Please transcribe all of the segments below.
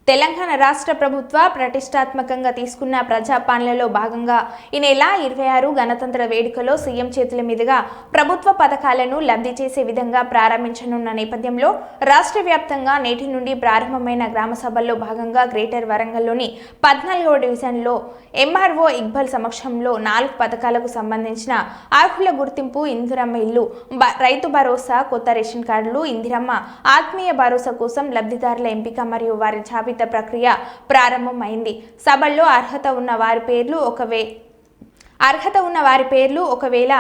తెలంగాణ రాష్ట్ర ప్రభుత్వ ప్రతిష్టాత్మకంగా తీసుకున్న ప్రజాపాలనలో భాగంగా ఈ నెల 26 గణతంత్ర వేడుకలో సీఎం చేతుల మీదుగా ప్రభుత్వ పథకాలను లబ్ధి చేసే విధంగా ప్రారంభించనున్న నేపథ్యంలో రాష్ట్ర వ్యాప్తంగా నేటి నుండి ప్రారంభమైన గ్రామ సభల్లో భాగంగా గ్రేటర్ వరంగల్లోని 14వ డివిజన్లో ఎంఆర్ఓ ఇక్బాల్ సమక్షంలో 4 పథకాలకు సంబంధించిన అర్హుల గుర్తింపు, ఇందిరమ్మ ఇల్లు, రైతు భరోసా, కొత్త రేషన్ కార్డులు, ఇందిరమ్మ ఆత్మీయ భరోసా కోసం లబ్ధిదారుల ఎంపిక మరియు వారి జాబితా ప్రక్రియ ప్రారంభమైంది. సభల్లో అర్హత ఉన్న వారి పేర్లు ఒకవేళ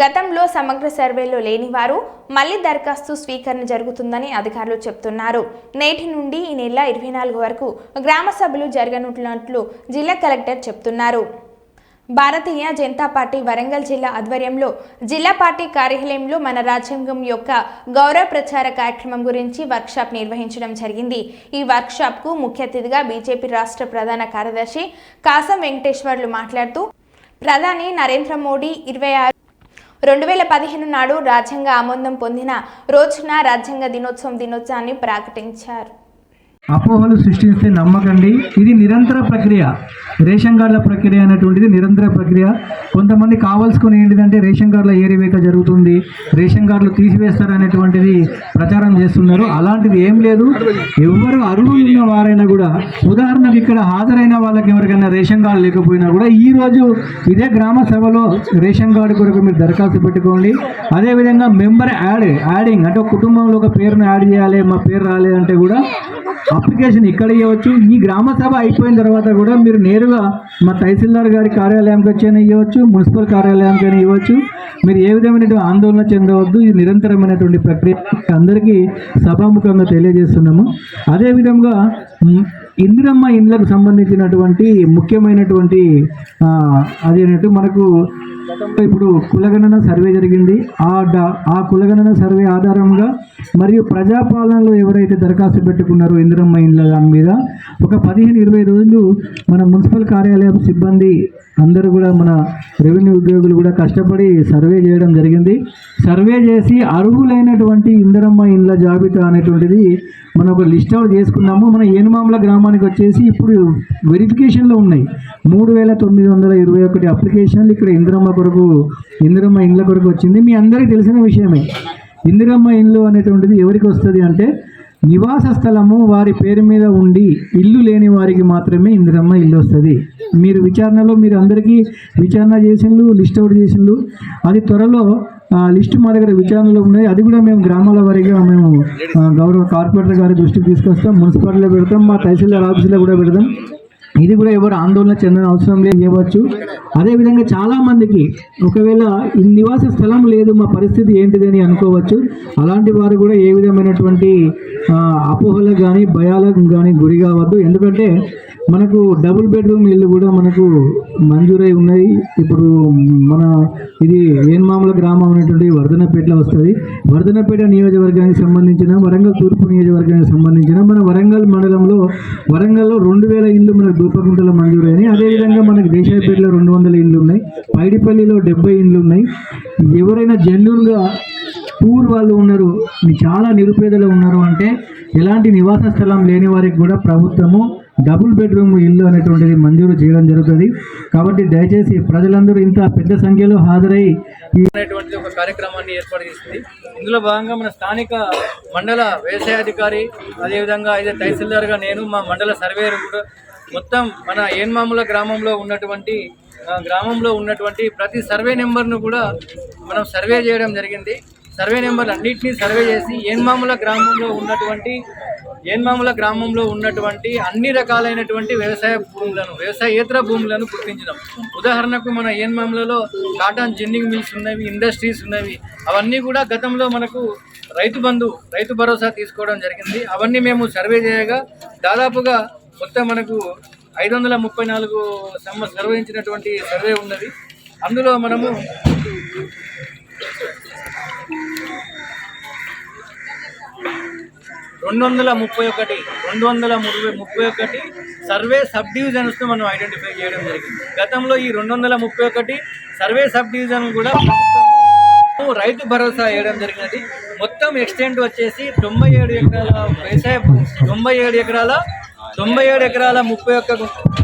గతంలో సమగ్ర సర్వేలో లేని వారు మళ్లీ దరఖాస్తు స్వీకరణ జరుగుతుందని అధికారులు చెబుతున్నారు. నేటి నుండి ఈ నెల 24 వరకు గ్రామ సభలు జరగనున్నట్లు జిల్లా కలెక్టర్ చెబుతున్నారు. భారతీయ జనతా పార్టీ వరంగల్ జిల్లా ఆధ్వర్యంలో జిల్లా పార్టీ కార్యాలయంలో మన రాజ్యాంగం యొక్క గౌరవ ప్రచార కార్యక్రమం గురించి వర్క్షాప్ నిర్వహించడం జరిగింది. ఈ వర్క్షాప్కు ముఖ్య అతిథిగా బీజేపీ రాష్ట్ర ప్రధాన కార్యదర్శి కాసం వెంకటేశ్వర్లు మాట్లాడుతూ ప్రధాని నరేంద్ర మోడీ 2015 నాడు రాజ్యాంగ ఆమోదం పొందిన రోజున రాజ్యాంగ దినోత్సవాన్ని ప్రకటించారు. అపోహలు సృష్టిస్తే నమ్మకండి. ఇది నిరంతర ప్రక్రియ. రేషన్ కార్డుల ప్రక్రియ అనేటువంటిది నిరంతర ప్రక్రియ. కొంతమంది కావాల్సుకుని ఏంటిదంటే రేషన్ కార్డుల ఏరివేత జరుగుతుంది, రేషన్ కార్డులు తీసివేస్తారు అనేటువంటిది ప్రచారం చేస్తున్నారు. అలాంటిది ఏం లేదు. ఎవరు అర్హులు ఉన్న వారైనా కూడా, ఉదాహరణకు ఇక్కడ హాజరైన వాళ్ళకి ఎవరికైనా రేషన్ కార్డు లేకపోయినా కూడా ఈరోజు ఇదే గ్రామ సభలో రేషన్ కార్డు కొరకు మీరు దరఖాస్తు పెట్టుకోండి. అదేవిధంగా మెంబర్ యాడింగ్ అంటే కుటుంబంలో ఒక పేరును యాడ్ చేయాలి, మా పేరు రాలేదంటే కూడా అప్లికేషన్ ఇక్కడ ఇవ్వచ్చు. ఈ గ్రామ సభ అయిపోయిన తర్వాత కూడా మీరు నేరుగా మా తహసీల్దార్ గారి కార్యాలయానికి వచ్చైనా ఇవ్వచ్చు, మున్సిపల్ కార్యాలయానికైనా ఇవ్వచ్చు. మీరు ఏ విధమైనటువంటి ఆందోళన చెందవద్దు. ఇది నిరంతరమైనటువంటి ప్రక్రియ అందరికీ సభాముఖంగా తెలియజేస్తున్నాము. అదేవిధంగా ఇందిరమ్మ ఇండ్లకు సంబంధించినటువంటి ముఖ్యమైనటువంటి అదేంటంటే మనకు ఇప్పుడు కులగణన సర్వే జరిగింది. ఆ కులగణన సర్వే ఆధారంగా మరియు ప్రజాపాలనలో ఎవరైతే దరఖాస్తు పెట్టుకున్నారో ఇందిరమ్మ ఇండ్ల దాని మీద ఒక 15-20 రోజులు మన మున్సిపల్ కార్యాలయం సిబ్బంది అందరూ కూడా మన రెవెన్యూ ఉద్యోగులు కూడా కష్టపడి సర్వే చేయడం జరిగింది. సర్వే చేసి అర్హులైనటువంటి ఇందిరమ్మ ఇండ్ల జాబితా అనేటువంటిది మనం ఒక లిస్ట్ అవుట్ చేసుకున్నాము. మన ఏనుమాముల గ్రామానికి వచ్చేసి ఇప్పుడు వెరిఫికేషన్లో ఉన్నాయి 3921 అప్లికేషన్లు ఇక్కడ ఇందిరమ్మ ఇండ్ల కొరకు వచ్చింది. మీ అందరికీ తెలిసిన విషయమే. ఇందిరమ్మ ఇండ్లు అనేటువంటిది ఎవరికి వస్తుంది అంటే నివాస స్థలము వారి పేరు మీద ఉండి ఇల్లు లేని వారికి మాత్రమే ఇందిరమ్మ ఇల్లు వస్తుంది. మీరు విచారణలో మీరు అందరికీ విచారణ చేసిండ్రు, లిస్ట్ అవుట్ చేసిండ్రు. అది త్వరలో లిస్టు మా దగ్గర విచారణలో ఉన్నాయి. అది కూడా మేము గ్రామాల వారీగా మేము గౌరవ కార్పొరేటర్ గారి దృష్టికి తీసుకొస్తాం, మున్సిపాలిటీలో పెడతాం, మా తహసీల్దార్ ఆఫీసులో కూడా పెడతాం. ఇది కూడా ఎవరు ఆందోళన చెందిన అవసరం లేదు, ఇవ్వచ్చు. అదేవిధంగా చాలామందికి ఒకవేళ ఈ నివాస స్థలం లేదు, మా పరిస్థితి ఏంటిదని అనుకోవచ్చు. అలాంటి వారు కూడా ఏ విధమైనటువంటి అపోహలకు కానీ భయాలకు కానీ గురి కావద్దు. ఎందుకంటే మనకు డబుల్ బెడ్రూమ్ ఇల్లు కూడా మనకు మంజూరై ఉన్నాయి. ఇప్పుడు మన ఇది ఏన్మాముల గ్రామం అనేటువంటి వర్ధనపేటలో వస్తుంది. వర్ధనపేట నియోజకవర్గానికి సంబంధించిన, వరంగల్ తూర్పు నియోజకవర్గానికి సంబంధించిన మన వరంగల్ మండలంలో 2000 ఇండ్లు మనకు దూపకుంటలో మంజూరైనాయి. అదేవిధంగా మనకు దేశాయపేటలో 200 ఇండ్లు ఉన్నాయి, పైడిపల్లిలో 70 ఇండ్లు ఉన్నాయి. ఎవరైనా జెన్యూన్గా పూర్ వాళ్ళు ఉన్నారు, చాలా నిరుపేదలు ఉన్నారు అంటే ఎలాంటి నివాస స్థలం లేని వారికి కూడా ప్రభుత్వము డబుల్ బెడ్రూమ్ ఇల్లు అనేటువంటిది మంజూరు చేయడం జరుగుతుంది. కాబట్టి దయచేసి ప్రజలందరూ ఇంత పెద్ద సంఖ్యలో హాజరై అనేటువంటి ఒక కార్యక్రమాన్ని ఏర్పాటు చేసింది. ఇందులో భాగంగా మన స్థానిక మండల వ్యవసాయాధికారి, అదేవిధంగా అయితే తహసీల్దార్గా నేను, మా మండల సర్వేయర్ కూడా మొత్తం మన ఏన్మాముల గ్రామంలో ఉన్నటువంటి ప్రతి సర్వే నెంబర్ను కూడా మనం సర్వే చేయడం జరిగింది. సర్వే నెంబర్లు అన్నింటినీ సర్వే చేసి ఏన్మాముల గ్రామంలో ఉన్నటువంటి అన్ని రకాలైనటువంటి వ్యవసాయేతర భూములను గుర్తించడం. ఉదాహరణకు మన ఏన్మాములలో కాటన్ జిన్నింగ్ మిల్స్ ఉన్నవి, ఇండస్ట్రీస్ ఉన్నవి. అవన్నీ కూడా గతంలో మనకు రైతు భరోసా తీసుకోవడం జరిగింది. అవన్నీ మేము సర్వే చేయగా దాదాపుగా మొత్తం మనకు 534 నిర్వహించినటువంటి సర్వే ఉన్నది. అందులో మనము 231 సర్వే సబ్ డివిజన్స్ను మనం ఐడెంటిఫై చేయడం జరిగింది. గతంలో ఈ 231 సర్వే సబ్ డివిజన్ కూడా రైతు భరోసా వేయడం జరిగినది. మొత్తం ఎక్స్టెంట్ వచ్చేసి 97 ఎకరాల వ్యవసాయ 97 ఎకరాల 97 ఎకరాల 31